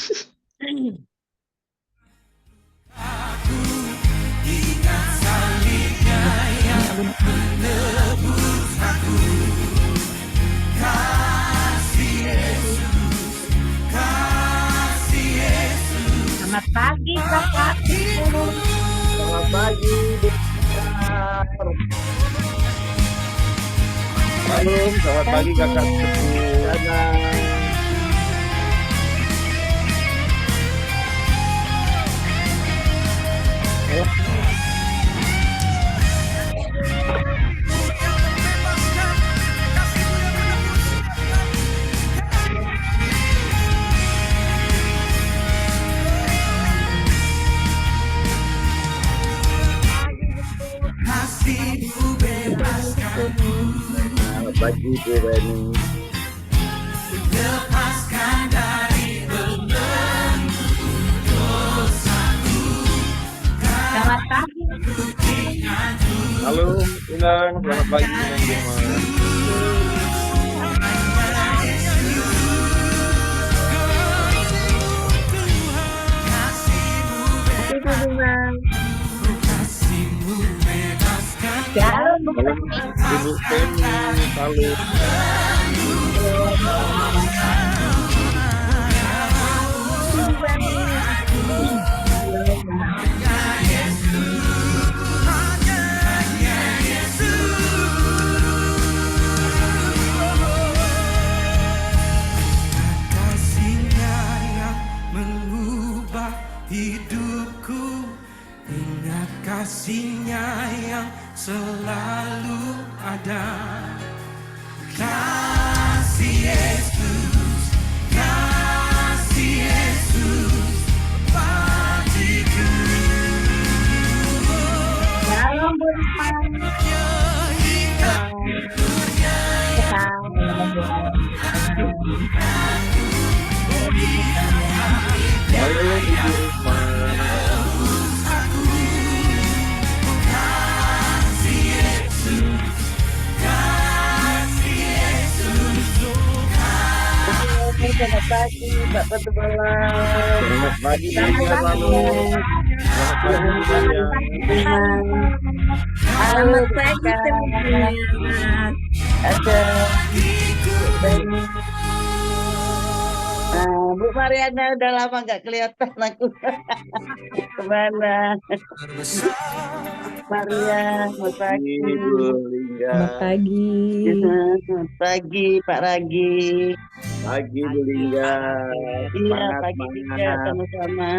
Selamat pagi, Kakak. Selamat pagi, Dokter. Halo, selamat pagi kakak sepupu. Selamat pagi, Bu Reni. Selamat pagi. Halo, Inang. Selamat pagi, Inang. Shalom, Bu Halo, Femi. Ibu Femi. Halo. Kasihnya yang mengubah hidupku, ingat kasihnya yang selalu ada. Kasih Yesus, kasih Yesus bagiku. Shalom, Bu Risma. Halo, Ibu Risma. Selamat pagi, Mbak Petubalang. Selamat pagi, Selamat sehat pagi. selalu. Selamat pagi, Bu Sayang. Selamat pagi, semuanya. Ada Bu Mariana, udah lama nggak kelihatan aku. Kemana? Maria, selamat pagi. Ibu Lingga. Selamat pagi. Selamat pagi, Pak Ragi. Pagi, Bu Lingga. Iya, Semangat, pagi juga semangat. sama-sama.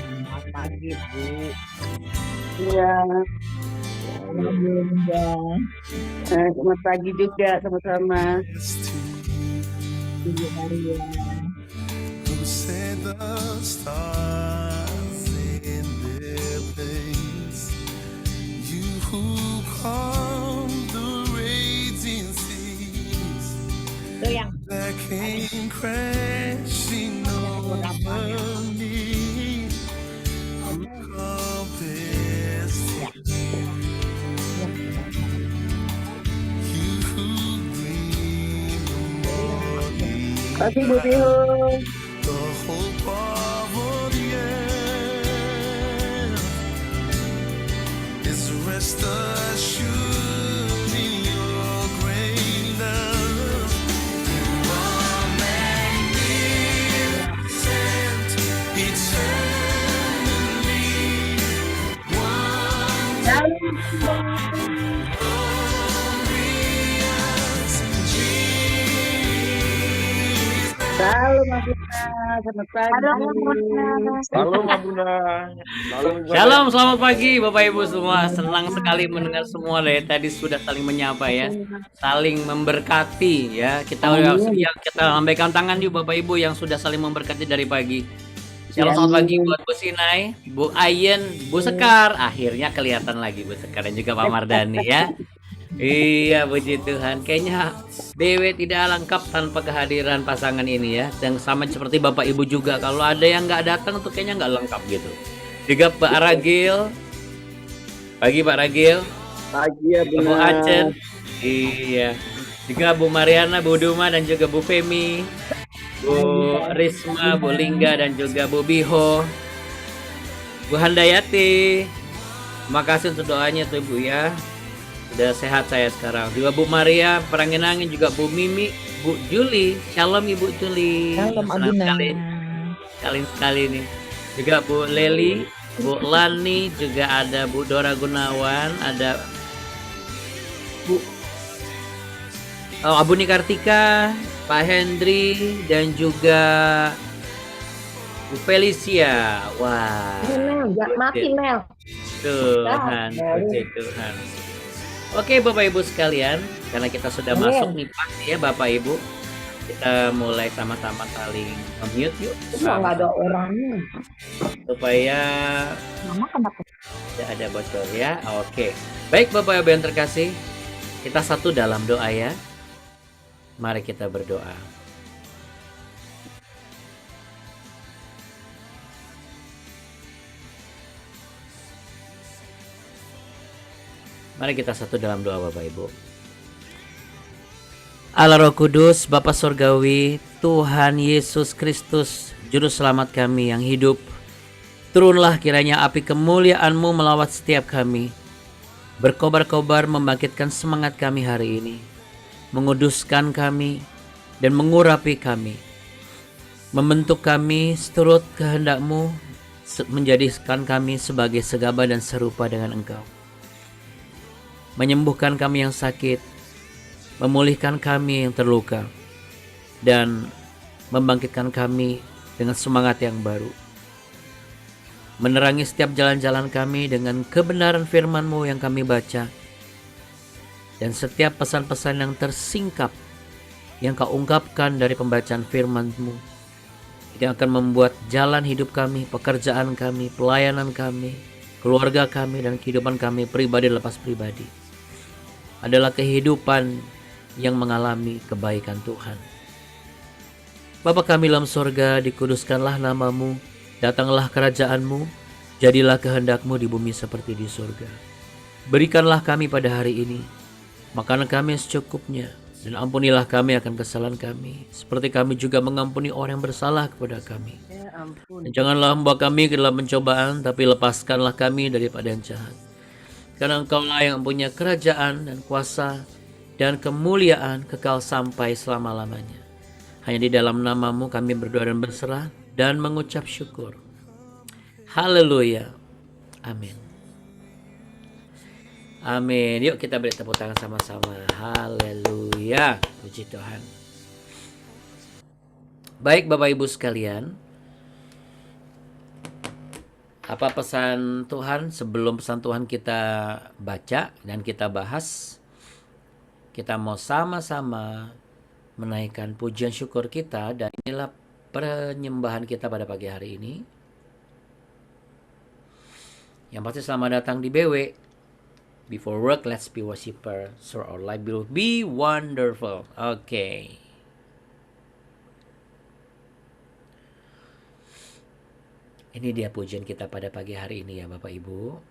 Selamat pagi, Bu. Iya, Bunda. selamat pagi juga sama-sama. Ibu Maria. Who set the stars in their place? You who calm the raging seas Itu yang that came crashing over me. Compass you who bring the morning. Pagi Bu Bihun. The hope of the earth is rest assured in your great love. You are magnificent, eternally glorious, Jesus. Salam Abuna, selamat pagi. Halo, Mbak Bunda. Halo, Ibu Shalom, selamat pagi Bapak Ibu semua. Senang sekali mendengar semua dari tadi sudah saling menyapa ya, saling memberkati ya. Kita lambaikan tangan yuk Bapak Ibu yang sudah saling memberkati dari pagi. Shalom, selamat pagi buat Bu Sinai, Bu Ayen, Bu Sekar. Akhirnya kelihatan lagi Bu Sekar dan juga Pak Mardani ya. Iya, puji Tuhan. Kayaknya Dewe tidak lengkap tanpa kehadiran pasangan ini ya. Dan sama seperti Bapak Ibu juga, kalau ada yang nggak datang tuh kayaknya nggak lengkap gitu. Juga Pak Ragil. Pagi Pak Ragil. Pagi ya, Bu Bunda. Acen. Iya. Juga Bu Mariana, Bu Duma dan juga Bu Femi. Bu Risma, Bu Lingga, dan juga Bu Biho, Bu Handayati. Terima kasih untuk doanya tuh Ibu ya. Sudah sehat saya sekarang. Juga Bu Maria, Perangin-angin, juga Bu Mimi, Bu Juli. Shalom Ibu Juli. Shalom Senang Abuna. sekali nih. Juga Bu Leli, Bu Lani, juga ada Bu Dora Gunawan, ada Bu Abuni Kartika, Pak Hendri, dan juga Bu Felicia. Wah, Mel, jangan mati Mel. Tuhan, puji Tuhan. Oke Bapak Ibu sekalian, karena kita sudah Amin. masuk nih pasti ya Bapak Ibu, kita mulai sama-sama saling mute yuk, Cuma nggak ada orangnya. supaya Mama kenapa? tidak ada bocor ya. Oke, baik Bapak Ibu yang terkasih, kita satu dalam doa ya. Mari kita berdoa. Mari kita satu dalam doa Bapak Ibu. Allah Roh Kudus, Bapa Surgawi, Tuhan Yesus Kristus, Juru Selamat kami yang hidup, turunlah kiranya api kemuliaan-Mu melawat setiap kami, berkobar-kobar membangkitkan semangat kami hari ini, menguduskan kami dan mengurapi kami, membentuk kami seturut kehendak-Mu, menjadikan kami sebagai segabah dan serupa dengan Engkau, menyembuhkan kami yang sakit, memulihkan kami yang terluka, dan membangkitkan kami dengan semangat yang baru, menerangi setiap jalan-jalan kami dengan kebenaran firman-Mu yang kami baca, dan setiap pesan-pesan yang tersingkap yang Kau ungkapkan dari pembacaan firman-Mu, yang akan membuat jalan hidup kami, pekerjaan kami, pelayanan kami, keluarga kami, dan kehidupan kami pribadi lepas pribadi adalah kehidupan yang mengalami kebaikan Tuhan. Bapa kami dalam sorga, dikuduskanlah nama-Mu, datanglah kerajaan-Mu, jadilah kehendak-Mu di bumi seperti di sorga. Berikanlah kami pada hari ini makanan kami secukupnya, dan ampunilah kami akan kesalahan kami, seperti kami juga mengampuni orang yang bersalah kepada kami. Dan janganlah membawa kami ke dalam pencobaan, tapi lepaskanlah kami daripada yang jahat. Karena Engkau-lah yang punya kerajaan dan kuasa dan kemuliaan kekal sampai selama-lamanya. Hanya di dalam nama-Mu kami berdoa dan berserah dan mengucap syukur. Haleluya. Amin. Amin. Yuk kita beri tepuk tangan sama-sama. Haleluya. Puji Tuhan. Baik Bapak Ibu sekalian, apa pesan Tuhan sebelum pesan Tuhan kita baca dan kita bahas? Kita mau sama-sama menaikkan pujian syukur kita, dan inilah penyembahan kita pada pagi hari ini. Yang pasti selamat datang di BW. Before work, let's be worshiper, so our life will be wonderful. Oke. Ini dia pujian kita pada pagi hari ini ya Bapak Ibu.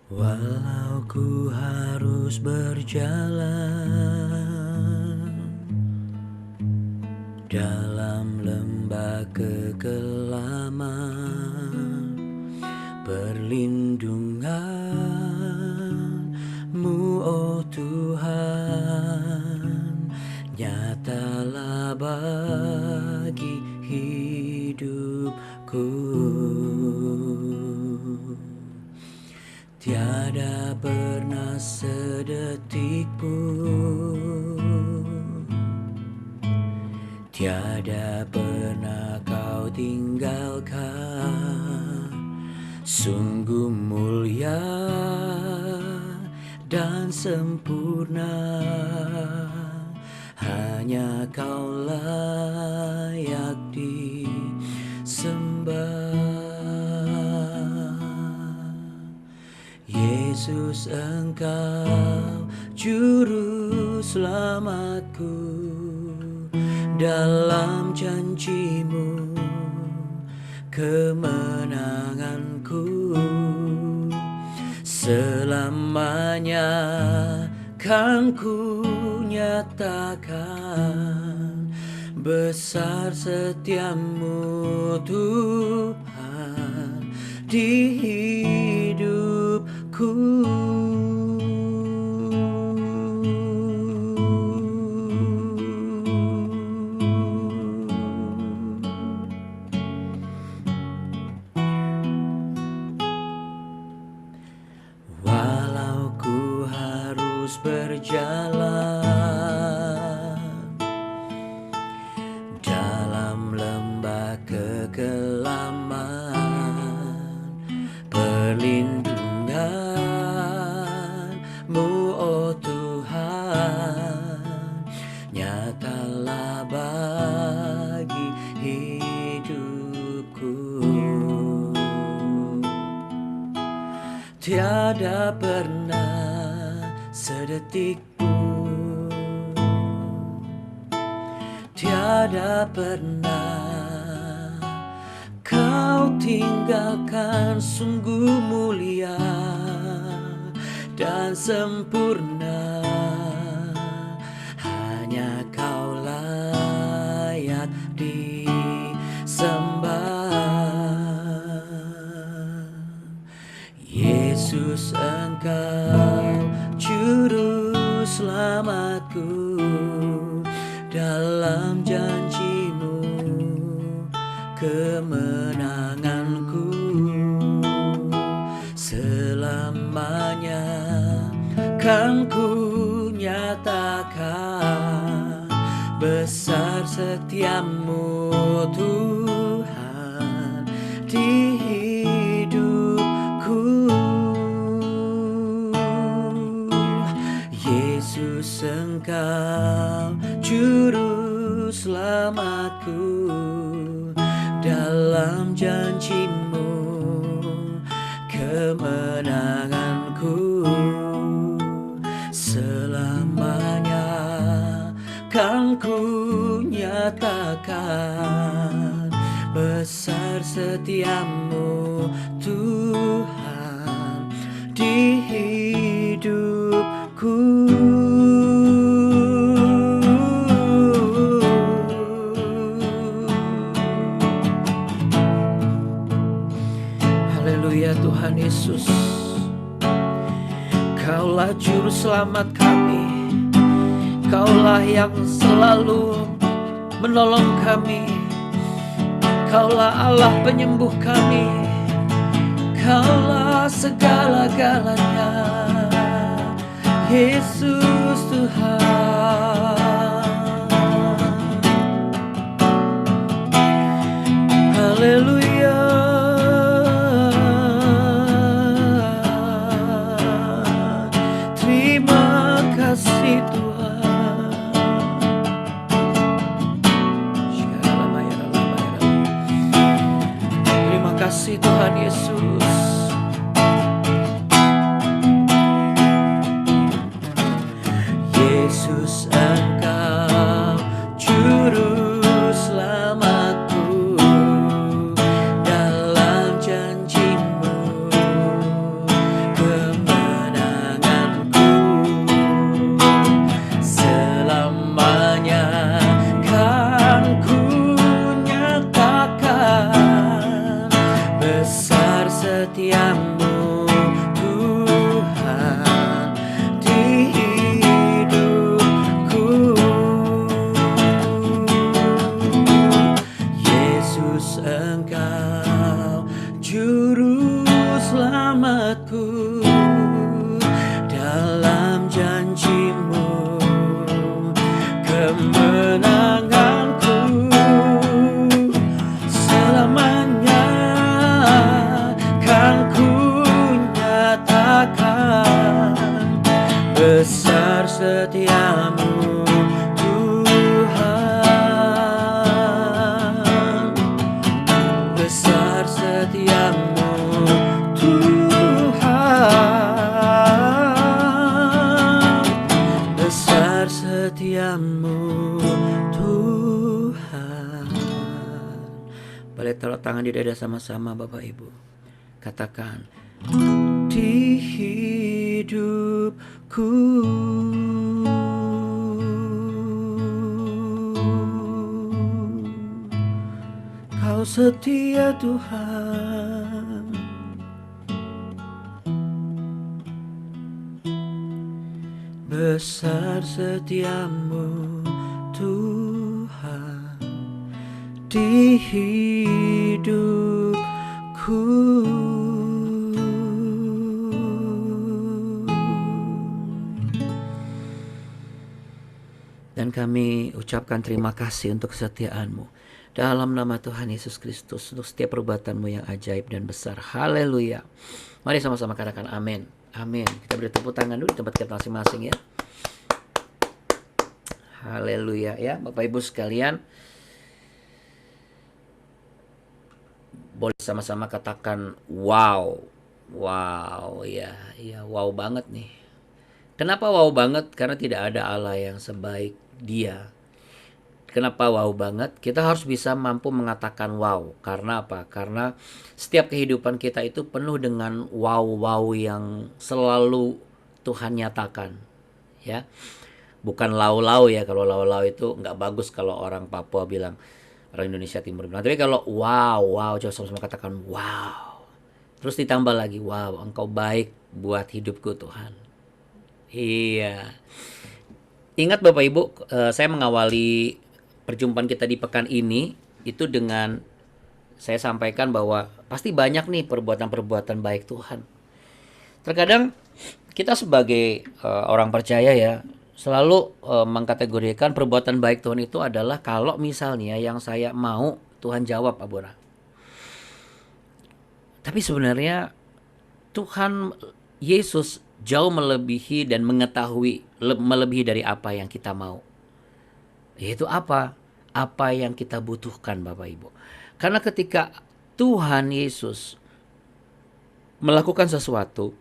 Walau ku harus berjalan dalam lembah kekelaman, perlindungan-Mu, oh Tuhan, nyatalah bagi hidupku. Tiada pernah sedetik pun, tiada pernah Kau tinggalkan. Sungguh mulia dan sempurna. Hanya Kau layak disembah. Yesus, Engkau juru selamatku. Dalam janji-Mu kemenanganku. Selamanya kan ku nyatakan besar setiamu Tuhan di hidupku. Walau ku harus berjalan dalam lembah kekelaman, perlindungan-Mu, oh Tuhan, nyatalah bagi hidupku. Tiada pernah sedetik pun, tiada pernah Kau tinggalkan. Sungguh mulia dan sempurna. Hanya Kau layak disembah. Yesus, Engkau juru selamatku. Dalam janji-Mu kemenanganku. Selamanya kan ku nyatakan besar setiamu Tuhan di hidupku. Yesus, Engkau juru selamatku. Dalam janji-Mu kemenanganku. Selamanya kan ku nyatakan besar setiamu Tuhan di hidupku. Haleluya Tuhan Yesus, Kaulah juru selamat kami. Kaulah yang selalu menolong kami. Kaulah Allah penyembuh kami. Kaulah segala-galanya, Yesus Tuhan. Haleluya. Terima kasih Tuhan. Terima kasih Tuhan Yesus. Yesus, Engkau juru selamatku. Dalam janji-Mu kemenanganku. Selamanya kan ku nyatakan besar setiamu Tuhan di hidupku. Besar setiamu Tuhan, besar setiamu Tuhan, besar setiamu Tuhan. Boleh taruh tangan di dada sama-sama Bapak Ibu. Katakan, di hidupku Kau setia Tuhan. Besar setiamu Tuhan di hidupku. Dan kami ucapkan terima kasih untuk kesetiaan-Mu. Dalam nama Tuhan Yesus Kristus, untuk setiap perbuatan-Mu yang ajaib dan besar. Haleluya. Mari sama-sama katakan amin. Amin. Kita beri tepuk tangan dulu di tempat kita masing-masing ya. Haleluya ya. Bapak Ibu sekalian, boleh sama-sama katakan wow. Wow ya. Ya wow banget nih. Kenapa wow banget? Karena tidak ada Allah yang sebaik Dia. Kenapa wow banget? Kita harus bisa mampu mengatakan wow. Karena apa? Karena setiap kehidupan kita itu penuh dengan wow-wow yang selalu Tuhan nyatakan. Ya, bukan lau-lau ya. Kalau lau-lau itu nggak bagus kalau orang Papua bilang, orang Indonesia Timur bilang. Tapi kalau wow, coba sama-sama katakan wow. Terus ditambah lagi, wow, Engkau baik buat hidupku Tuhan. Iya. Ingat Bapak Ibu, saya mengawali perjumpaan kita di pekan ini itu dengan saya sampaikan bahwa pasti banyak nih perbuatan-perbuatan baik Tuhan. Terkadang kita sebagai orang percaya ya selalu mengkategorikan perbuatan baik Tuhan itu adalah kalau misalnya yang saya mau Tuhan jawab, Abora. Tapi sebenarnya Tuhan Yesus jauh melebihi dan mengetahui melebihi dari apa yang kita mau. Yaitu apa? Apa yang kita butuhkan Bapak Ibu. Karena ketika Tuhan Yesus melakukan sesuatu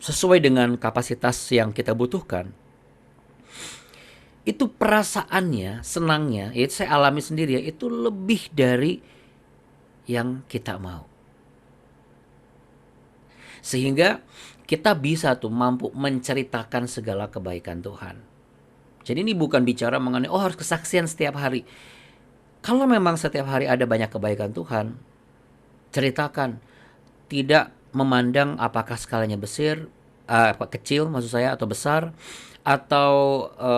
sesuai dengan kapasitas yang kita butuhkan, itu perasaannya, senangnya, itu saya alami sendiri ya, itu lebih dari yang kita mau. Sehingga kita bisa tuh mampu menceritakan segala kebaikan Tuhan. Jadi ini bukan bicara mengenai harus kesaksian setiap hari. Kalau memang setiap hari ada banyak kebaikan Tuhan, ceritakan. Tidak memandang apakah skalanya kecil maksud saya atau besar, atau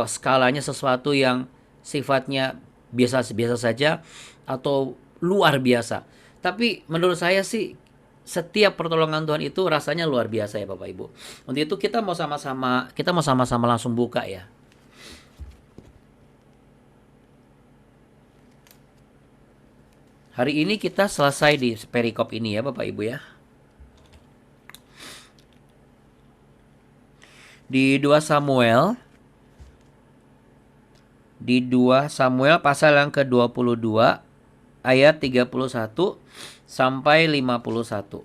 skalanya sesuatu yang sifatnya biasa-biasa saja atau luar biasa. Tapi menurut saya sih setiap pertolongan Tuhan itu rasanya luar biasa ya Bapak Ibu. Untuk itu kita mau sama-sama langsung buka ya. Hari ini kita selesai di perikop ini ya Bapak Ibu ya. Di 2 Samuel pasal yang ke-22 ayat 31 sampai 51.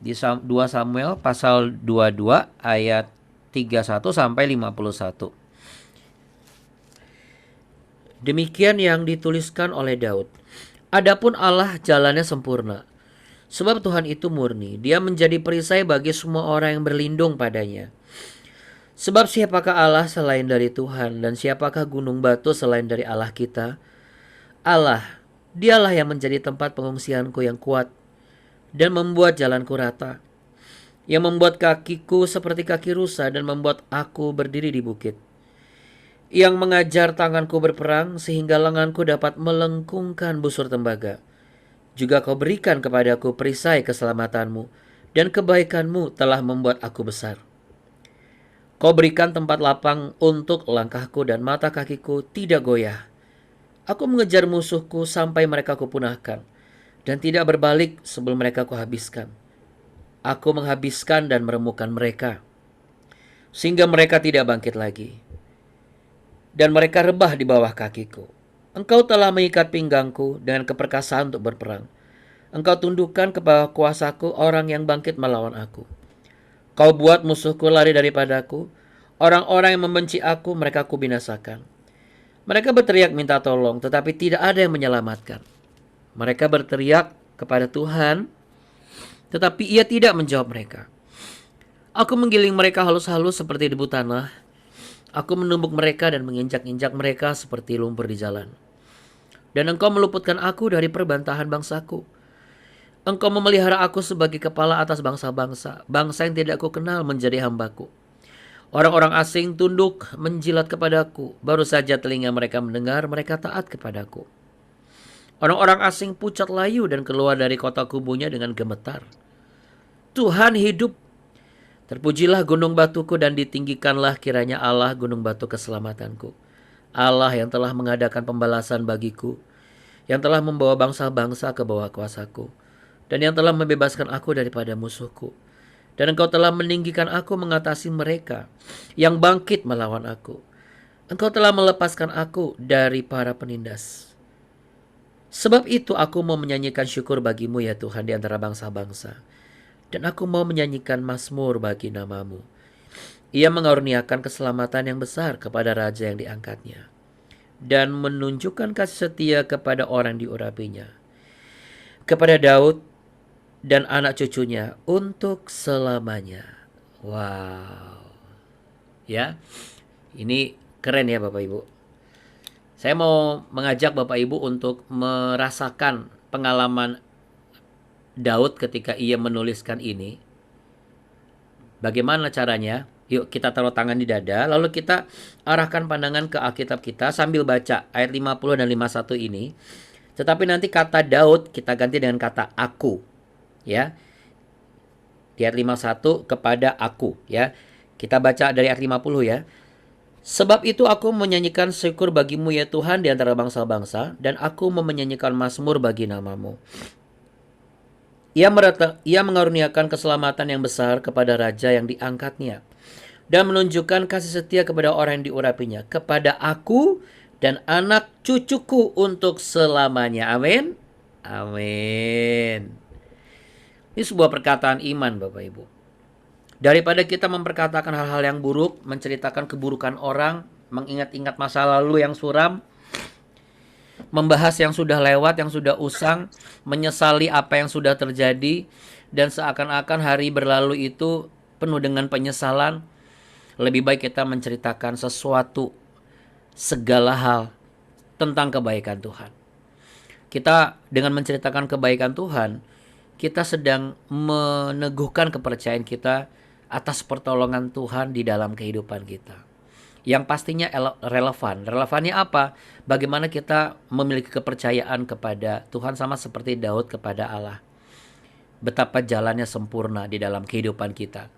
Di 2 Samuel pasal 22 ayat 31 sampai 51. Demikian yang dituliskan oleh Daud. Adapun Allah jalannya sempurna, sebab Tuhan itu murni. Dia menjadi perisai bagi semua orang yang berlindung padanya. Sebab siapakah Allah selain dari Tuhan, dan siapakah gunung batu selain dari Allah kita? Allah, Dialah yang menjadi tempat pengungsianku yang kuat dan membuat jalanku rata, yang membuat kakiku seperti kaki rusa dan membuat aku berdiri di bukit, yang mengajar tanganku berperang sehingga lenganku dapat melengkungkan busur tembaga. Juga Kau berikan kepadaku perisai keselamatanmu, dan kebaikanmu telah membuat aku besar. Kau berikan tempat lapang untuk langkahku, dan mata kakiku tidak goyah. Aku mengejar musuhku sampai mereka kupunahkan, dan tidak berbalik sebelum mereka kuhabiskan. Aku menghabiskan dan meremukkan mereka, sehingga mereka tidak bangkit lagi. Dan mereka rebah di bawah kakiku. Engkau telah mengikat pinggangku dengan keperkasaan untuk berperang. Engkau tundukkan ke bawah kuasaku orang yang bangkit melawan aku. Kau buat musuhku lari daripadaku. Orang-orang yang membenci aku, mereka ku binasakan. Mereka berteriak minta tolong, tetapi tidak ada yang menyelamatkan. Mereka berteriak kepada Tuhan, tetapi Ia tidak menjawab mereka. Aku menggiling mereka halus-halus seperti debu tanah. Aku menumbuk mereka dan menginjak-injak mereka seperti lumpur di jalan. Dan Engkau meluputkan aku dari perbantahan bangsaku. Engkau memelihara aku sebagai kepala atas bangsa-bangsa. Bangsa yang tidak aku kenal menjadi hambaku. Orang-orang asing tunduk menjilat kepadaku. Baru saja telinga mereka mendengar, mereka taat kepadaku. Orang-orang asing pucat layu dan keluar dari kota kubunya dengan gemetar. Tuhan hidup. Terpujilah gunung batuku dan ditinggikanlah kiranya Allah gunung batu keselamatanku. Allah yang telah mengadakan pembalasan bagiku, yang telah membawa bangsa-bangsa ke bawah kuasaku, dan yang telah membebaskan aku daripada musuhku. Dan Engkau telah meninggikan aku mengatasi mereka yang bangkit melawan aku. Engkau telah melepaskan aku dari para penindas. Sebab itu aku mau menyanyikan syukur bagimu ya Tuhan di antara bangsa-bangsa. Dan aku mau menyanyikan mazmur bagi namamu. Ia mengaruniakan keselamatan yang besar kepada raja yang diangkatnya. Dan menunjukkan kasih setia kepada orang diurapinya. Kepada Daud dan anak cucunya untuk selamanya. Wow. Ya, ini keren ya Bapak Ibu. Saya mau mengajak Bapak Ibu untuk merasakan pengalaman Daud ketika ia menuliskan ini. Bagaimana caranya? Yuk kita taruh tangan di dada, lalu kita arahkan pandangan ke Alkitab kita sambil baca ayat 50 dan 51 ini. Tetapi nanti kata Daud kita ganti dengan kata aku. Ya. Di ayat 51 kepada aku. Ya. Kita baca dari ayat 50 ya. Sebab itu aku menyanyikan syukur bagimu ya Tuhan di antara bangsa-bangsa, dan aku menyanyikan mazmur bagi namamu. Ia mengaruniakan keselamatan yang besar kepada raja yang diangkatnya, dan menunjukkan kasih setia kepada orang yang diurapinya, kepada aku dan anak cucuku untuk selamanya. Amin. Amin. Ini sebuah perkataan iman Bapak Ibu. Daripada kita memperkatakan hal-hal yang buruk, menceritakan keburukan orang, mengingat-ingat masa lalu yang suram, membahas yang sudah lewat, yang sudah usang, menyesali apa yang sudah terjadi, dan seakan-akan hari berlalu itu penuh dengan penyesalan, lebih baik kita menceritakan sesuatu, segala hal tentang kebaikan Tuhan. Kita dengan menceritakan kebaikan Tuhan, kita sedang meneguhkan kepercayaan kita atas pertolongan Tuhan di dalam kehidupan kita. Yang pastinya relevan. Relevannya apa? Bagaimana kita memiliki kepercayaan kepada Tuhan sama seperti Daud kepada Allah. Betapa jalannya sempurna di dalam kehidupan kita.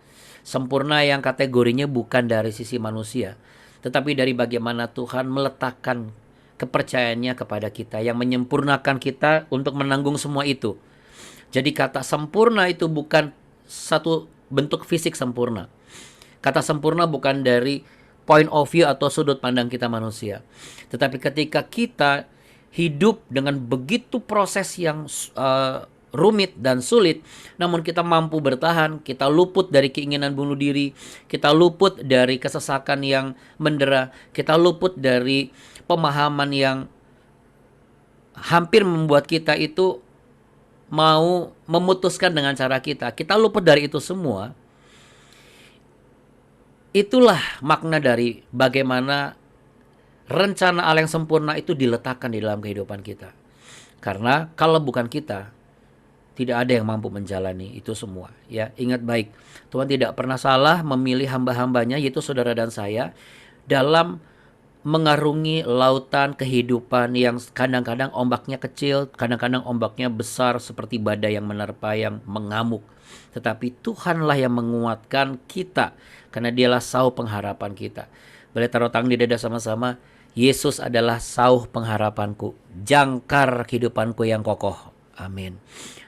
Sempurna yang kategorinya bukan dari sisi manusia, tetapi dari bagaimana Tuhan meletakkan kepercayaannya kepada kita, yang menyempurnakan kita untuk menanggung semua itu. Jadi kata sempurna itu bukan satu bentuk fisik sempurna. Kata sempurna bukan dari point of view atau sudut pandang kita manusia. Tetapi ketika kita hidup dengan begitu proses yang rumit dan sulit, namun kita mampu bertahan, kita luput dari keinginan bunuh diri, kita luput dari kesesakan yang mendera, kita luput dari pemahaman yang hampir membuat kita itu mau memutuskan dengan cara kita luput dari itu semua. Itulah makna dari bagaimana rencana Allah yang sempurna itu diletakkan di dalam kehidupan kita. Karena kalau bukan kita, tidak ada yang mampu menjalani itu semua. Ya, ingat baik, Tuhan tidak pernah salah memilih hamba-hambanya, yaitu saudara dan saya, dalam mengarungi lautan kehidupan yang kadang-kadang ombaknya kecil, kadang-kadang ombaknya besar seperti badai yang menerpa, yang mengamuk. Tetapi Tuhanlah yang menguatkan kita, karena Dialah sauh pengharapan kita. Boleh taruh tangan di dada sama-sama. Yesus adalah sauh pengharapanku, jangkar kehidupanku yang kokoh. Amin.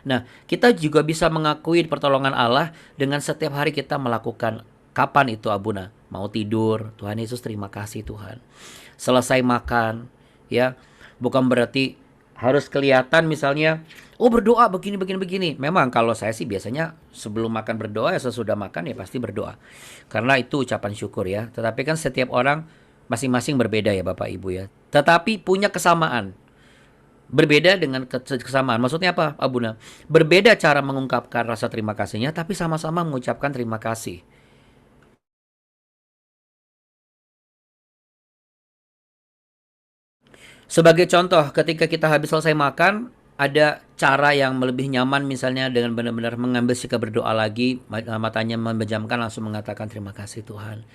Nah, kita juga bisa mengakui pertolongan Allah dengan setiap hari kita melakukan. Kapan itu Abuna? Mau tidur, Tuhan Yesus terima kasih Tuhan. Selesai makan, ya. Bukan berarti harus kelihatan misalnya, oh berdoa begini, begini, begini. Memang kalau saya sih biasanya sebelum makan berdoa, ya sesudah makan ya pasti berdoa. Karena itu ucapan syukur ya. Tetapi kan setiap orang masing-masing berbeda ya Bapak Ibu ya. Tetapi punya kesamaan. Berbeda dengan kesamaan. Maksudnya apa, Abuna? Berbeda cara mengungkapkan rasa terima kasihnya, tapi sama-sama mengucapkan terima kasih. Sebagai contoh, ketika kita habis selesai makan, ada cara yang lebih nyaman misalnya dengan benar-benar mengambil sikap berdoa lagi, matanya memejamkan langsung mengatakan terima kasih Tuhan.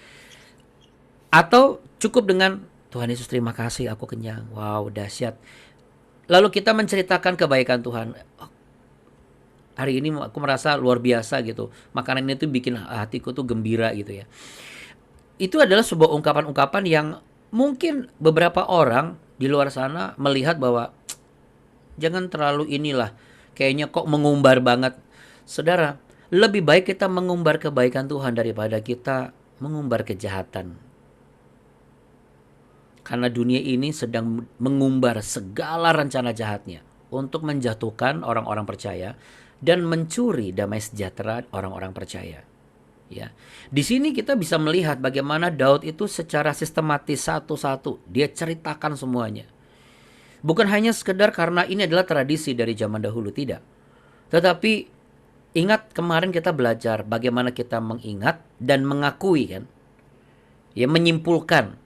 Atau cukup dengan Tuhan Yesus terima kasih aku kenyang. Wow, dahsyat. Lalu kita menceritakan kebaikan Tuhan. Oh, hari ini aku merasa luar biasa gitu. Makanan itu bikin hatiku tuh gembira gitu ya. Itu adalah sebuah ungkapan-ungkapan yang mungkin beberapa orang di luar sana melihat bahwa jangan terlalu inilah, kayaknya kok mengumbar banget. Saudara, lebih baik kita mengumbar kebaikan Tuhan daripada kita mengumbar kejahatan. Karena dunia ini sedang mengumbar segala rencana jahatnya untuk menjatuhkan orang-orang percaya dan mencuri damai sejahtera orang-orang percaya. Ya. Di sini kita bisa melihat bagaimana Daud itu secara sistematis satu-satu dia ceritakan semuanya. Bukan hanya sekedar karena ini adalah tradisi dari zaman dahulu, tidak. Tetapi ingat kemarin kita belajar bagaimana kita mengingat dan mengakui kan. Ya, menyimpulkan.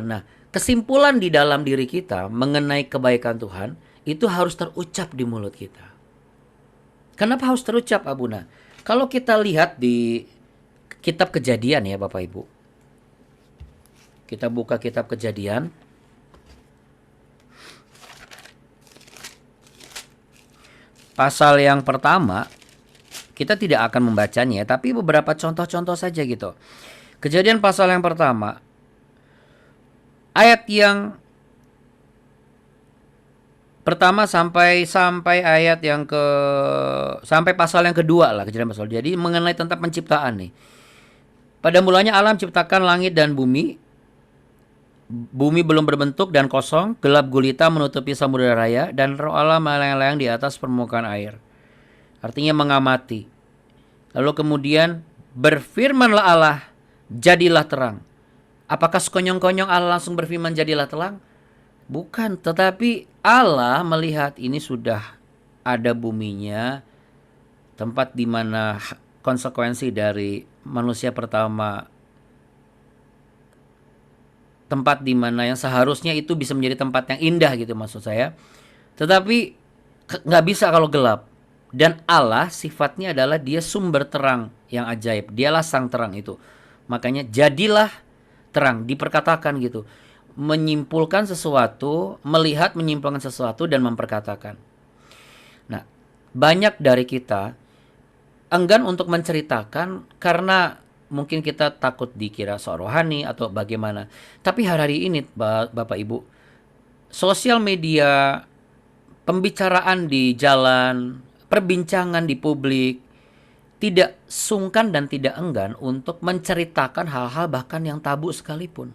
Nah, kesimpulan di dalam diri kita mengenai kebaikan Tuhan itu harus terucap di mulut kita. Kenapa harus terucap, Abuna? Kalau kita lihat di kitab Kejadian ya Bapak Ibu. Kita buka kitab Kejadian. Pasal yang pertama, kita tidak akan membacanya, tapi beberapa contoh-contoh saja gitu. Kejadian pasal yang pertama, ayat yang pertama sampai ayat yang sampai pasal yang kedua lah, Kejadian pasal. Jadi mengenai tentang penciptaan nih. Pada mulanya Allah menciptakan langit dan bumi. Bumi belum berbentuk dan kosong, gelap gulita menutupi samudera raya, dan roh Allah melayang-layang di atas permukaan air. Artinya mengamati. Lalu kemudian berfirmanlah Allah, jadilah terang. Apakah sekonyong-konyong Allah langsung berfirman jadilah terang? Bukan, tetapi Allah melihat ini sudah ada buminya, tempat di mana konsekuensi dari manusia pertama, tempat di mana yang seharusnya itu bisa menjadi tempat yang indah gitu maksud saya. Tetapi nggak bisa kalau gelap. Dan Allah sifatnya adalah dia sumber terang yang ajaib. Dialah sang terang itu. Makanya jadilah terang, diperkatakan gitu. Menyimpulkan sesuatu, melihat menyimpulkan sesuatu dan memperkatakan. Nah, banyak dari kita enggan untuk menceritakan karena mungkin kita takut dikira sok rohani atau bagaimana. Tapi hari ini Bapak Ibu, sosial media, pembicaraan di jalan, perbincangan di publik, tidak sungkan dan tidak enggan untuk menceritakan hal-hal bahkan yang tabu sekalipun.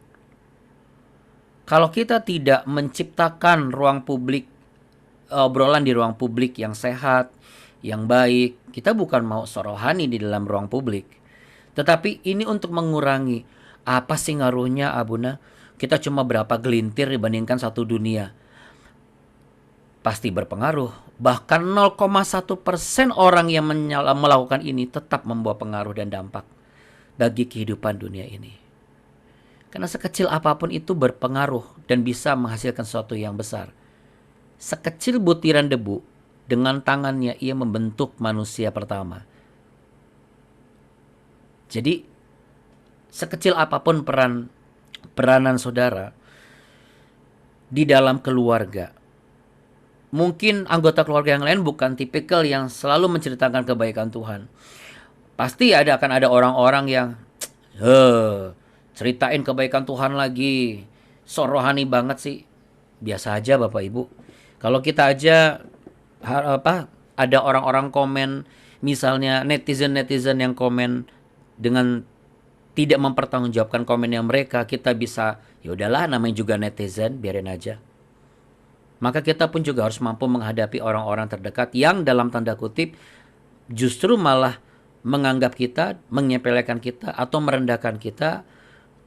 Kalau kita tidak menciptakan ruang publik, obrolan di ruang publik yang sehat, yang baik, kita bukan mau sok rohani di dalam ruang publik. Tetapi ini untuk mengurangi, apa sih ngaruhnya Abuna? Kita cuma berapa gelintir dibandingkan satu dunia. Pasti berpengaruh. Bahkan 0,1% orang yang melakukan ini tetap membawa pengaruh dan dampak bagi kehidupan dunia ini. Karena sekecil apapun itu berpengaruh dan bisa menghasilkan sesuatu yang besar. Sekecil butiran debu, dengan tangannya ia membentuk manusia pertama. Jadi sekecil apapun peranan saudara di dalam keluarga. Mungkin anggota keluarga yang lain bukan tipikal yang selalu menceritakan kebaikan Tuhan. Pasti akan ada orang-orang yang ceritain kebaikan Tuhan lagi. So rohani banget sih. Biasa aja Bapak Ibu. Kalau kita aja ada orang-orang komen, misalnya netizen-netizen yang komen dengan tidak mempertanggungjawabkan komennya mereka, kita bisa ya udahlah, namanya juga netizen, biarin aja. Maka kita pun juga harus mampu menghadapi orang-orang terdekat yang dalam tanda kutip justru malah menganggap kita, menyepelekan kita atau merendahkan kita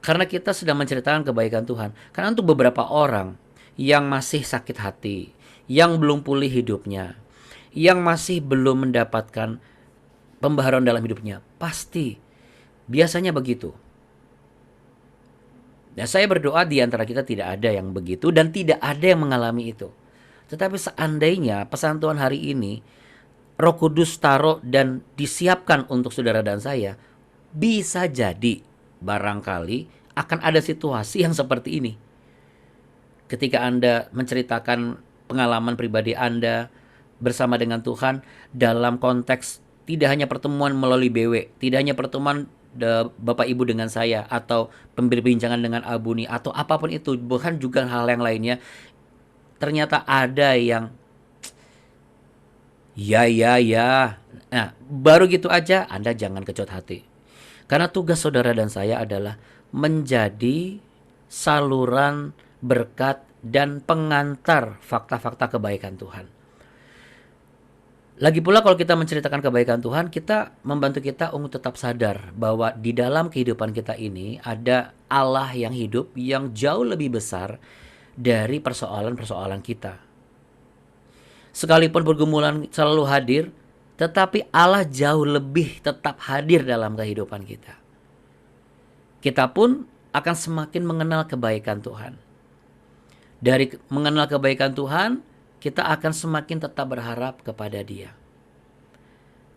karena kita sedang menceritakan kebaikan Tuhan. Karena untuk beberapa orang yang masih sakit hati, yang belum pulih hidupnya, yang masih belum mendapatkan pembaharuan dalam hidupnya, pasti biasanya begitu. Dan saya berdoa di antara kita tidak ada yang begitu dan tidak ada yang mengalami itu. Tetapi seandainya pesan Tuhan hari ini Roh Kudus taruh dan disiapkan untuk saudara dan saya, bisa jadi barangkali akan ada situasi yang seperti ini. Ketika Anda menceritakan pengalaman pribadi Anda bersama dengan Tuhan dalam konteks tidak hanya pertemuan melalui BW, tidak hanya pertemuan Bapak Ibu dengan saya atau perbincangan dengan Abuni atau apapun itu, bahkan juga hal yang lainnya, ternyata ada yang ya. Nah, baru gitu aja Anda jangan kecut hati. Karena tugas saudara dan saya adalah menjadi saluran berkat dan pengantar fakta-fakta kebaikan Tuhan. Lagi pula kalau kita menceritakan kebaikan Tuhan, kita membantu kita untuk tetap sadar bahwa di dalam kehidupan kita ini ada Allah yang hidup yang jauh lebih besar dari persoalan-persoalan kita. Sekalipun pergumulan selalu hadir, tetapi Allah jauh lebih tetap hadir dalam kehidupan kita. Kita pun akan semakin mengenal kebaikan Tuhan. Dari mengenal kebaikan Tuhan, kita akan semakin tetap berharap kepada Dia.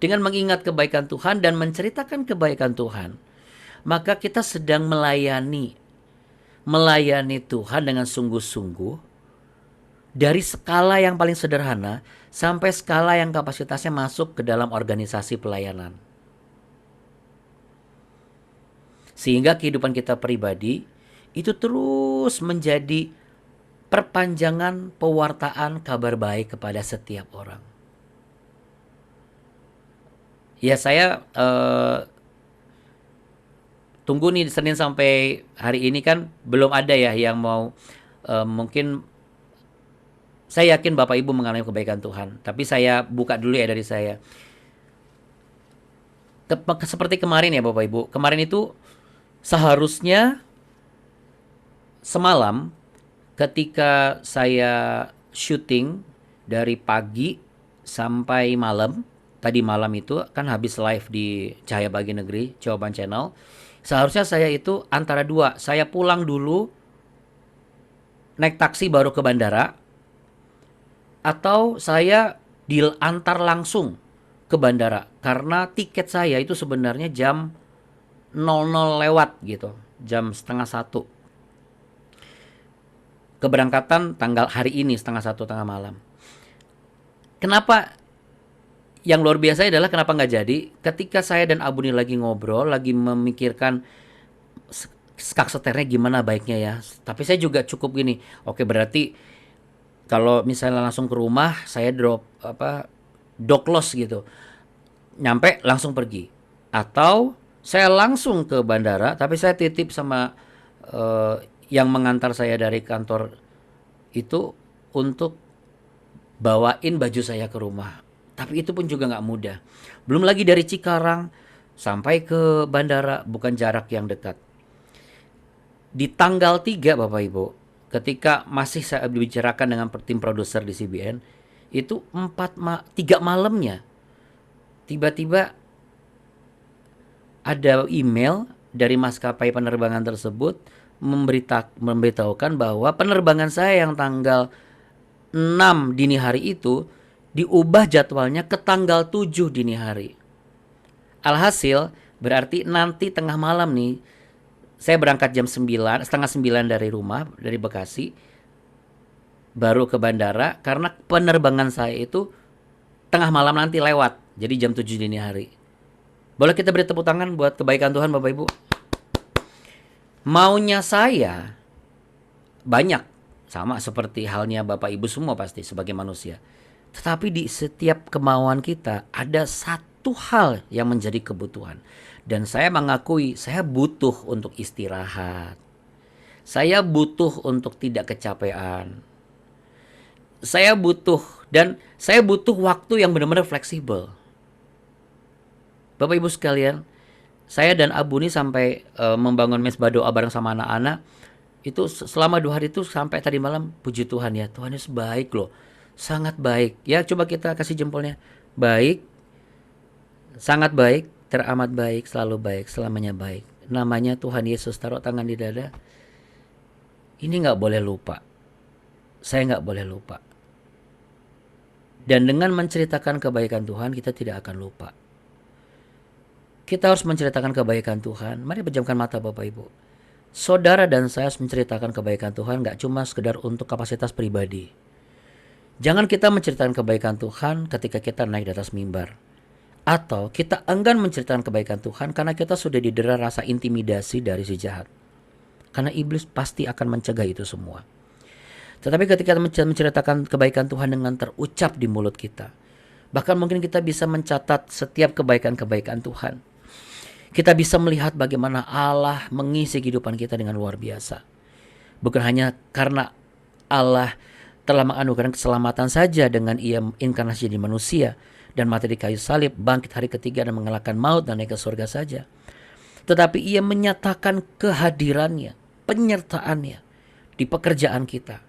Dengan mengingat kebaikan Tuhan dan menceritakan kebaikan Tuhan, maka kita sedang melayani Tuhan dengan sungguh-sungguh, dari skala yang paling sederhana sampai skala yang kapasitasnya masuk ke dalam organisasi pelayanan. Sehingga kehidupan kita pribadi itu terus menjadi perpanjangan pewartaan kabar baik kepada setiap orang. Ya, saya tunggu nih Senin sampai hari ini kan belum ada ya yang mau mungkin saya yakin Bapak Ibu mengalami kebaikan Tuhan. Tapi saya buka dulu ya dari saya. Seperti kemarin ya Bapak Ibu. Kemarin itu seharusnya semalam ketika saya syuting dari pagi sampai malam, tadi malam itu kan habis live di Cahaya Bagi Negeri, Jawaban Channel. Seharusnya saya itu antara dua, saya pulang dulu, naik taksi baru ke bandara, atau saya diantar langsung ke bandara. Karena tiket saya itu sebenarnya jam 00 lewat gitu, jam 12:30. Keberangkatan tanggal hari ini 12:30 tengah malam. Kenapa yang luar biasa adalah kenapa nggak jadi? Ketika saya dan Abuni lagi ngobrol, lagi memikirkan skak seternya gimana baiknya ya. Tapi saya juga cukup gini. Oke, berarti kalau misalnya langsung ke rumah, saya dock loss gitu. Nyampe langsung pergi. Atau saya langsung ke bandara, tapi saya titip sama yang mengantar saya dari kantor itu untuk bawain baju saya ke rumah. Tapi itu pun juga nggak mudah. Belum lagi dari Cikarang sampai ke bandara, bukan jarak yang dekat. Di tanggal 3 Bapak Ibu, ketika masih saya bicarakan dengan tim produser di CBN, itu 3 malamnya tiba-tiba ada email dari maskapai penerbangan tersebut memberitahukan bahwa penerbangan saya yang tanggal 6 dini hari itu diubah jadwalnya ke tanggal 7 dini hari. Alhasil berarti nanti tengah malam nih, saya berangkat jam 9, setengah 9 dari rumah, dari Bekasi, baru ke bandara karena penerbangan saya itu tengah malam nanti lewat, jadi jam 7 dini hari. Boleh kita beri tepuk tangan buat kebaikan Tuhan Bapak Ibu? Maunya saya banyak, Sama seperti halnya Bapak Ibu semua pasti sebagai manusia. Tetapi di setiap kemauan kita ada satu hal yang menjadi kebutuhan. Dan saya mengakui saya butuh untuk istirahat. Saya butuh untuk tidak kecapean. Saya butuh waktu yang benar-benar fleksibel. Bapak Ibu sekalian, saya dan Abu ini sampai membangun mesbah doa bareng sama anak-anak. Itu selama 2 hari itu sampai tadi malam, puji Tuhan ya, Tuhan Yesus baik loh, sangat baik ya. Coba kita kasih jempolnya, baik, sangat baik, teramat baik, selalu baik, selamanya baik. Namanya Tuhan Yesus, taruh tangan di dada. Ini gak boleh lupa, saya gak boleh lupa. Dan dengan menceritakan kebaikan Tuhan, kita tidak akan lupa. Kita harus menceritakan kebaikan Tuhan. Mari pejamkan mata Bapak Ibu. Saudara dan saya harus menceritakan kebaikan Tuhan gak cuma sekedar untuk kapasitas pribadi. Jangan kita menceritakan kebaikan Tuhan ketika kita naik di atas mimbar. Atau kita enggan menceritakan kebaikan Tuhan karena kita sudah didera rasa intimidasi dari si jahat. Karena iblis pasti akan mencegah itu semua. Tetapi ketika kita menceritakan kebaikan Tuhan dengan terucap di mulut kita, bahkan mungkin kita bisa mencatat setiap kebaikan-kebaikan Tuhan. Kita bisa melihat bagaimana Allah mengisi kehidupan kita dengan luar biasa. Bukan hanya karena Allah telah menganugerahkan keselamatan saja dengan Ia inkarnasi jadi manusia dan mati di kayu salib, bangkit hari ketiga dan mengalahkan maut dan naik ke surga saja. Tetapi Ia menyatakan kehadirannya, penyertaannya di pekerjaan kita.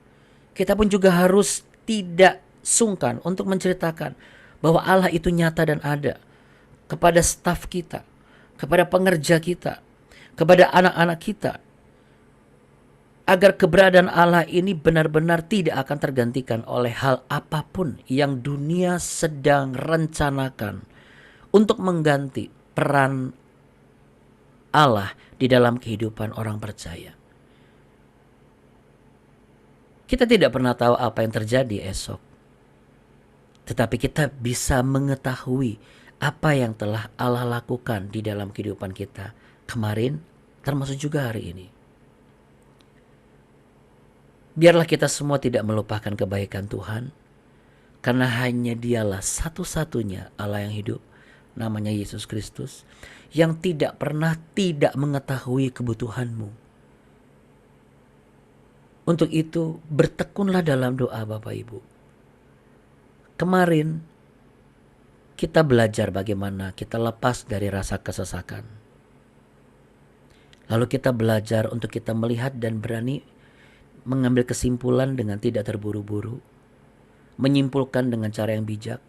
Kita pun juga harus tidak sungkan untuk menceritakan bahwa Allah itu nyata dan ada kepada staf kita, kepada pengerja kita, kepada anak-anak kita, agar keberadaan Allah ini benar-benar tidak akan tergantikan oleh hal apapun yang dunia sedang rencanakan untuk mengganti peran Allah di dalam kehidupan orang percaya. Kita tidak pernah tahu apa yang terjadi esok, tetapi kita bisa mengetahui apa yang telah Allah lakukan di dalam kehidupan kita kemarin, termasuk juga hari ini. Biarlah kita semua tidak melupakan kebaikan Tuhan, karena hanya Dialah satu-satunya Allah yang hidup, namanya Yesus Kristus, yang tidak pernah tidak mengetahui kebutuhanmu. Untuk itu, bertekunlah dalam doa Bapak Ibu. Kemarin, kita belajar bagaimana kita lepas dari rasa kesesakan. Lalu kita belajar untuk kita melihat dan berani mengambil kesimpulan dengan tidak terburu-buru, menyimpulkan dengan cara yang bijak.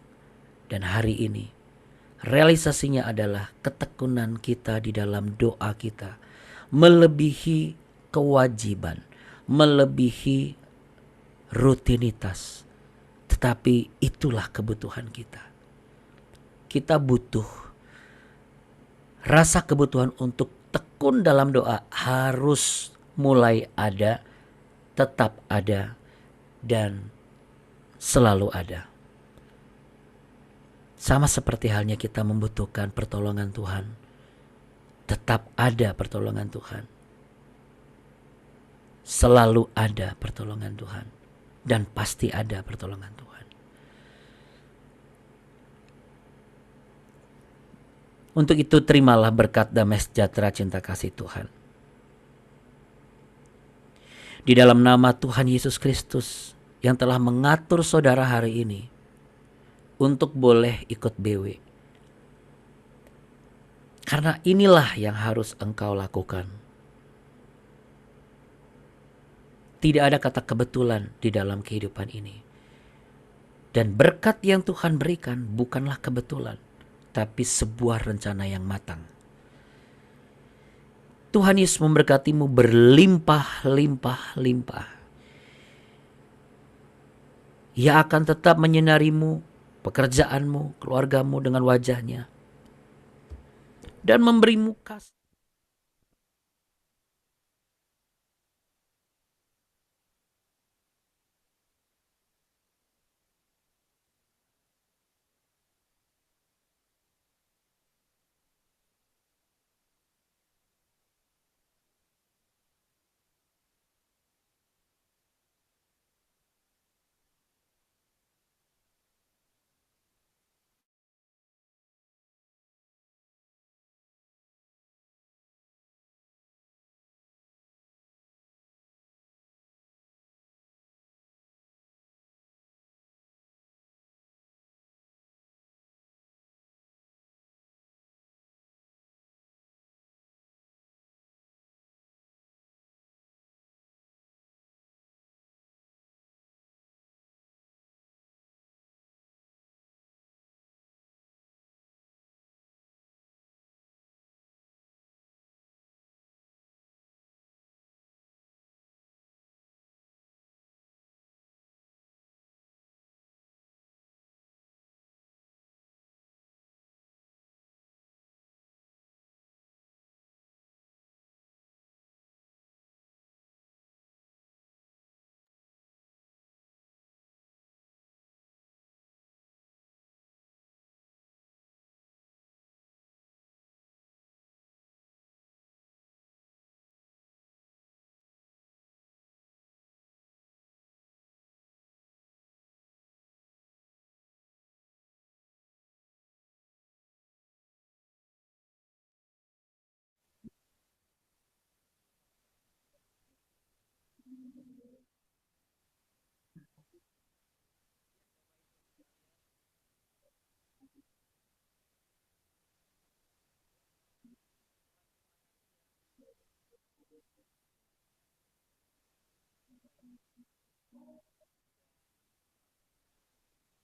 Dan hari ini, realisasinya adalah ketekunan kita di dalam doa kita, melebihi kewajiban, melebihi rutinitas. Tetapi itulah kebutuhan kita. Kita butuh rasa kebutuhan untuk tekun dalam doa harus mulai ada, tetap ada, dan selalu ada. Sama seperti halnya kita membutuhkan pertolongan Tuhan, tetap ada pertolongan Tuhan. Selalu ada pertolongan Tuhan, dan pasti ada pertolongan Tuhan. Untuk itu terimalah berkat damai sejahtera cinta kasih Tuhan. Di dalam nama Tuhan Yesus Kristus yang telah mengatur saudara hari ini untuk boleh ikut BW. Karena inilah yang harus engkau lakukan. Tidak ada kata kebetulan di dalam kehidupan ini. Dan berkat yang Tuhan berikan bukanlah kebetulan, tapi sebuah rencana yang matang. Tuhan Yesus memberkatimu berlimpah-limpah-limpah. Ia akan tetap menyinarimu, pekerjaanmu, keluargamu dengan wajahnya, dan memberimu kasih.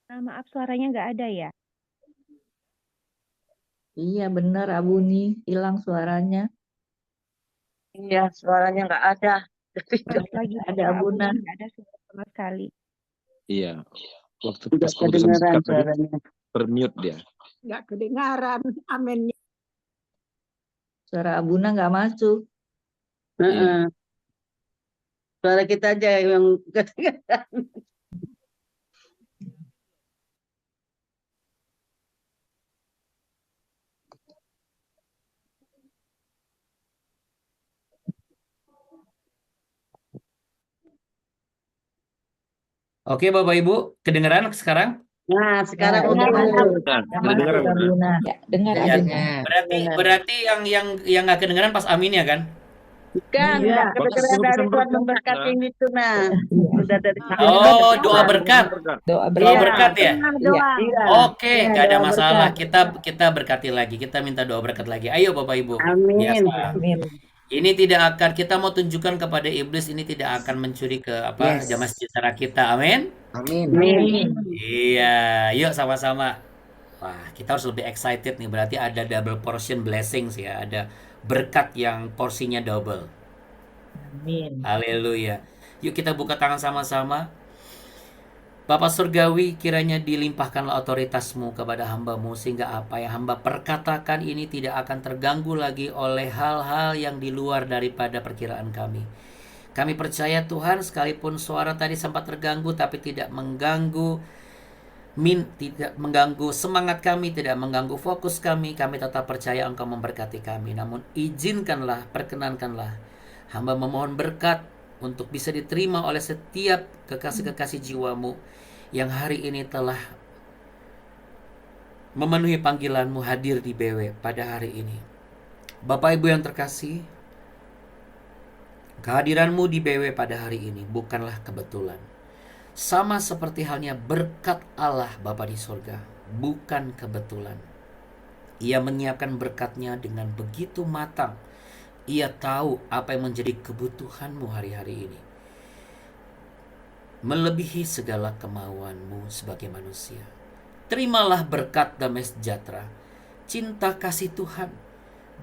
Maaf suaranya nggak ada ya. Iya bener Abu nih hilang suaranya. Iya, suaranya nggak ada. Jadi Lagi Ada Abuna. nggak ada suara sama sekali. Iya. Waktu tidak pas keputusan kedengaran sikap tadi suaranya. bermute dia. Nggak kedengaran. Amin. Suara Abuna nggak masuk. Heeh. Suara kita aja yang kedengaran. Oke Bapak Ibu, kedengeran sekarang? Nah, sekarang Ya, udah. masuk. Nah, Yang kedengaran, masuk Bunda. Abuna. Ya, dengar Ya, Abuna. berarti yang nggak kedengeran pas amin ya kan? Bukan, Iya. nggak kedengaran Waktu dari keputusan Tuhan berkat, memberkati nah. itu, nah. Sudah dari Oh, doa berkat. Doa Doa Iya. berkat ya? Doa. Iya. Oke, Iya, nggak ada doa masalah. berkat. Kita berkati lagi. Kita minta doa berkat lagi. Ayo Bapak Ibu. Amin. Biasa. Amin. Ini tidak akan kita mau tunjukkan kepada iblis ini tidak akan mencuri ke apa Yes. jamaah sejahtera kita. Amin. Amin. Amin. Iya, yuk sama-sama. Wah, kita harus lebih excited nih. Berarti ada double portion blessings ya. Ada berkat yang porsinya double. Amin. Haleluya. Yuk kita buka tangan sama-sama. Bapa Surgawi, kiranya dilimpahkanlah otoritasmu kepada hamba-Mu sehingga apa yang hamba perkatakan ini tidak akan terganggu lagi oleh hal-hal yang di luar daripada perkiraan kami. Kami percaya Tuhan, sekalipun suara tadi sempat terganggu tapi tidak mengganggu tidak mengganggu semangat kami, tidak mengganggu fokus kami tetap percaya Engkau memberkati kami. Namun izinkanlah, perkenankanlah hamba memohon berkat untuk bisa diterima oleh setiap kekasih-kekasih jiwa-Mu yang hari ini telah memenuhi panggilan-Mu hadir di BW pada hari ini. Bapak Ibu yang terkasih, kehadiran-Mu di BW pada hari ini bukanlah kebetulan. Sama seperti halnya berkat Allah Bapa di surga, bukan kebetulan. Ia menyiapkan berkat-Nya dengan begitu matang. Ia tahu apa yang menjadi kebutuhan-Mu hari-hari ini, melebihi segala kemauan-Mu sebagai manusia. Terimalah berkat damai sejahtera, cinta kasih Tuhan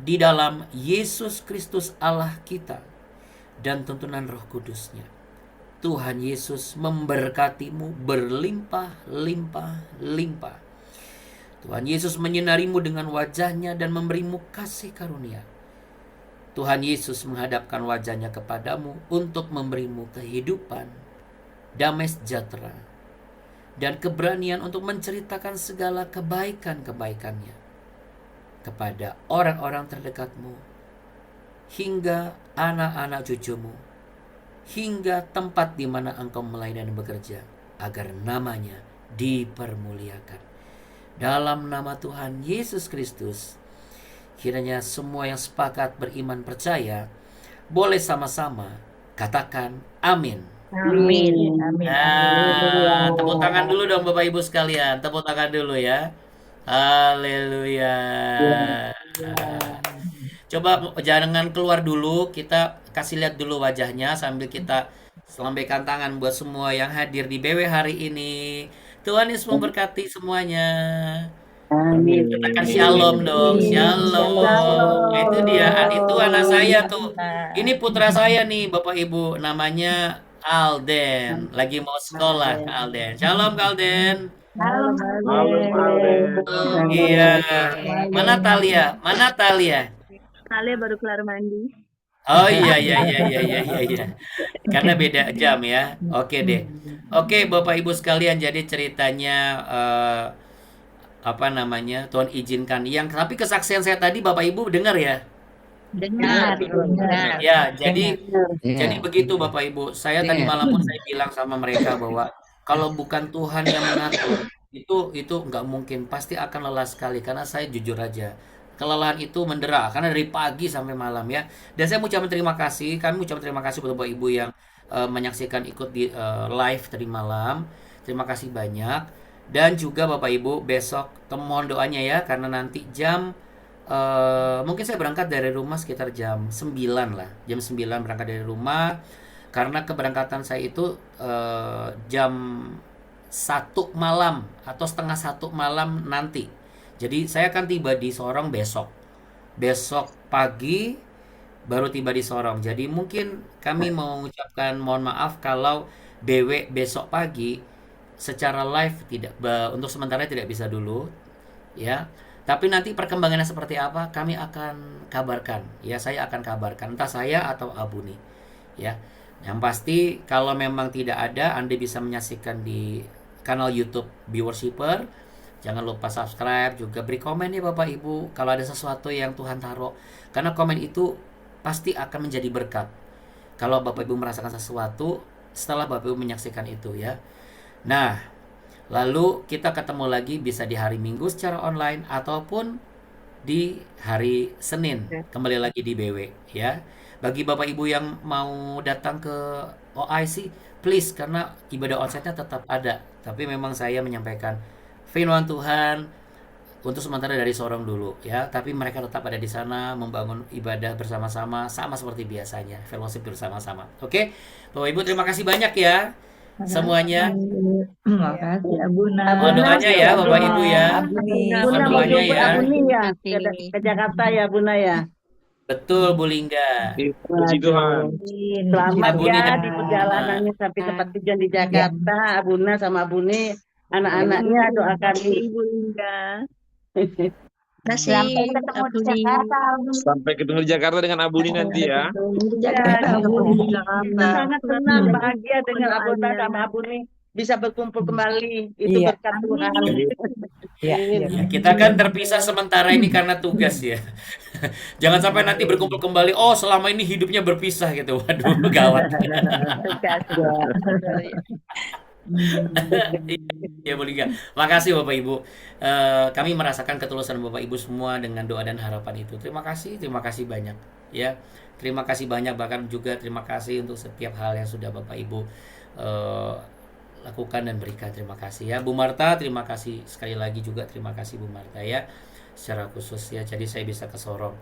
di dalam Yesus Kristus Allah kita, dan tuntunan Roh Kudus-Nya. Tuhan Yesus memberkati-Mu berlimpah-limpah-limpah. Tuhan Yesus menyinari-Mu dengan wajah-Nya dan memberi-Mu kasih karunia. Tuhan Yesus menghadapkan wajah-Nya kepadamu untuk memberi-Mu kehidupan, damai sejahtera, dan keberanian untuk menceritakan segala kebaikan-kebaikan-Nya kepada orang-orang terdekat-Mu, hingga anak-anak cucu-Mu, hingga tempat di mana Engkau melayani dan bekerja, agar nama-Nya dipermuliakan. Dalam nama Tuhan Yesus Kristus, kiranya semua yang sepakat beriman percaya boleh sama-sama katakan amin. Amin. Amin. Nah, tepuk tangan dulu dong Bapak Ibu sekalian. Tepuk tangan dulu ya. Haleluya. Coba jangan keluar dulu. Kita kasih lihat dulu wajahnya sambil kita lambaikan tangan buat semua yang hadir di BW hari ini. Tuhan Yesus memberkati semuanya. Amin. Katakan shalom dong, shalom. Itu dia, itu anak saya tuh. Ini putra saya nih, Bapak Ibu, namanya Alden. Lagi mau sekolah, Alden. Shalom, Alden. Halo, Iya. Mana Talia? Mana Talia? Kalian baru kelar mandi. Oh iya. Karena beda jam ya. Oke deh. Oke, Bapak Ibu sekalian, jadi ceritanya apa namanya? Tuhan izinkan tapi kesaksian saya tadi Bapak Ibu dengar ya? Dengar. Ya, jadi begitu Bapak Ibu. Saya tadi malam pun saya bilang sama mereka bahwa kalau bukan Tuhan yang mengatur, itu nggak mungkin, pasti akan lelah sekali. Karena saya jujur aja, kelelahan itu mendera karena dari pagi sampai malam ya. Dan saya ucapkan terima kasih, kami ucapkan terima kasih buat Bapak Ibu yang menyaksikan ikut di live tadi malam. Terima kasih banyak. Dan juga Bapak Ibu besok mohon doanya ya, karena nanti jam mungkin saya berangkat dari rumah sekitar jam 9 lah. Jam 9 berangkat dari rumah. karena keberangkatan saya itu jam 1 malam atau setengah 1 malam nanti. Jadi saya akan tiba di Sorong besok. Besok pagi baru tiba di Sorong. Jadi mungkin kami mau mengucapkan mohon maaf kalau BW besok pagi secara live untuk sementara tidak bisa dulu, ya. Tapi nanti perkembangannya seperti apa kami akan kabarkan. Ya, saya akan kabarkan entah saya atau Abuni, ya. Yang pasti kalau memang tidak ada, Anda bisa menyaksikan di kanal YouTube Viewershipper. Jangan lupa subscribe, juga beri komen ya Bapak Ibu kalau ada sesuatu yang Tuhan taruh. Karena komen itu pasti akan menjadi berkat. Kalau Bapak Ibu merasakan sesuatu setelah Bapak Ibu menyaksikan itu, ya. Nah, lalu kita ketemu lagi bisa di hari Minggu secara online ataupun di hari Senin kembali lagi di BW, ya. Bagi Bapak Ibu yang mau datang ke OIC, please, karena ibadah onsite-nya tetap ada. Tapi memang saya menyampaikan firman Tuhan untuk sementara dari Sorong dulu, ya. Tapi mereka tetap ada di sana membangun ibadah bersama-sama, sama seperti biasanya, fellowship bersama-sama. Oke, Bapak Ibu terima kasih banyak ya semuanya. Makasih Abuna. Mohon doanya ya Bapak Ibu ya. Bunda Mohon mau doanya jemput ya. Abuni ya ke Jakarta ya Bunda ya. Betul Bu Lingga. Puji Tuhan. Selamat Abuni ya dan di perjalanannya sampai tempat tujuan di Jakarta. Abuna sama Abuni, anak-anaknya doakan Ibu Linda. Sampai ketemu di Jakarta. Sampai ketemu di Jakarta dengan Abuni nanti ya. Di Jakarta. Kita sangat senang bahagia dengan Abuna sama Abuni bisa berkumpul kembali. Itu berkat Tuhan. Ya, kita kan terpisah sementara ini karena tugas ya. Jangan sampai nanti berkumpul kembali. Oh, selama ini hidupnya berpisah gitu. Waduh, gawat. Ya Bu Lingga. Makasih Bapak Ibu. Kami merasakan ketulusan Bapak Ibu semua dengan doa dan harapan itu. Terima kasih banyak. Ya, terima kasih banyak, bahkan juga terima kasih untuk setiap hal yang sudah Bapak Ibu lakukan dan berikan. Terima kasih ya Bu Marta, terima kasih sekali lagi juga, terima kasih Bu Marta ya secara khusus ya, jadi saya bisa ke Sorong.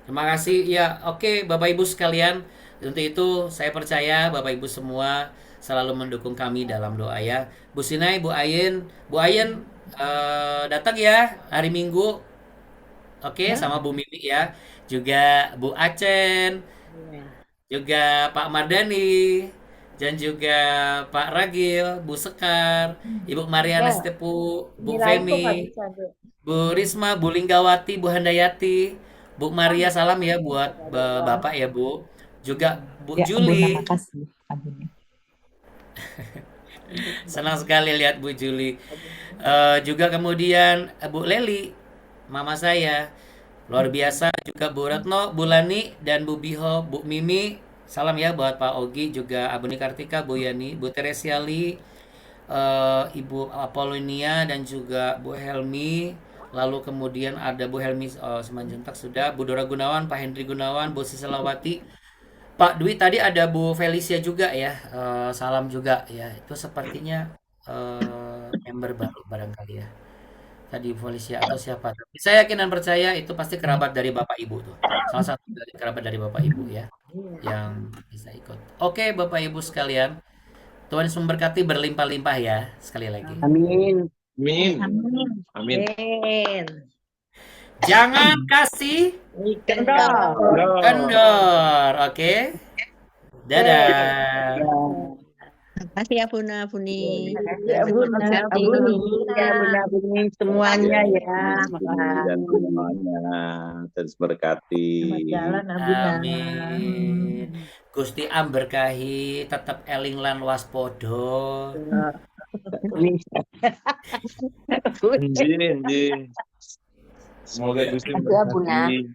Terima kasih ya. Oke Bapak Ibu sekalian, untuk itu saya percaya Bapak Ibu semua selalu mendukung kami dalam doa ya. Bu Sinai, Bu Ayin datang ya hari Minggu. Oke, sama Bu Mimi ya, juga Bu Acen, juga Pak Mardani, dan juga Pak Ragil, Bu Sekar, Ibu Mariana Stepu, Bu Femi, Bu Risma, Bu Linggawati, Bu Handayati, Bu Maria, salam ya buat Bapak ya Bu. Juga Bu Juli. Makasih Abuna. Senang sekali lihat Bu Juli. Juga kemudian Bu Leli, mama saya. Luar biasa juga Bu Retno, Bu Lani, dan Bu Biho, Bu Mimi. Salam ya buat Pak Ogi, juga Abuni Kartika, Bu Yani, Bu Teresiali, Ibu Apolonia, dan juga Bu Helmi. Lalu kemudian ada Bu Helmi Simanjuntak sudah, Bu Dora Gunawan, Pak Hendri Gunawan, Bu Siselawati, Pak Dwi, tadi ada Bu Felicia juga ya. Salam juga ya. Itu sepertinya member baru barangkali ya. Tadi Bu Felicia atau siapa? Tapi saya yakin dan percaya itu pasti kerabat dari Bapak Ibu tuh. Salah satu dari kerabat dari Bapak Ibu ya yang bisa ikut. Oke Bapak Ibu sekalian, Tuhan Yesus memberkati berlimpah-limpah ya sekali lagi. Amin. Amin. Amin. Jangan kasih kendor, oke? Dadah. Makasih ya Bunda, Buni. Ya Bunda, Abuni semuanya ya. Dan semuanya terus berkati. Jalan Abuna. Amin. Gusti Am berkahi, tetap eling lan waspodo. Injil. Semoga Gusti memberkati.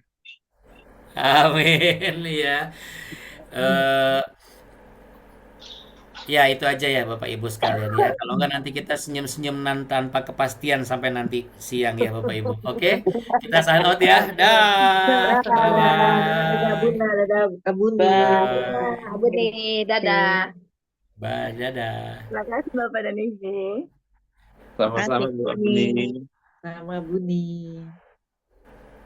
Amin ya. Ya itu aja ya Bapak Ibu sekalian ya. Kalau enggak nanti kita senyum-senyum tanpa kepastian sampai nanti siang ya Bapak Ibu. Oke? Kita sign out ya. Dah. Bye. Abuni, dadah. Bye. Dadah. Terima kasih Bapak dan Ibu. Sama-sama Bu Abuni. Sama Buni.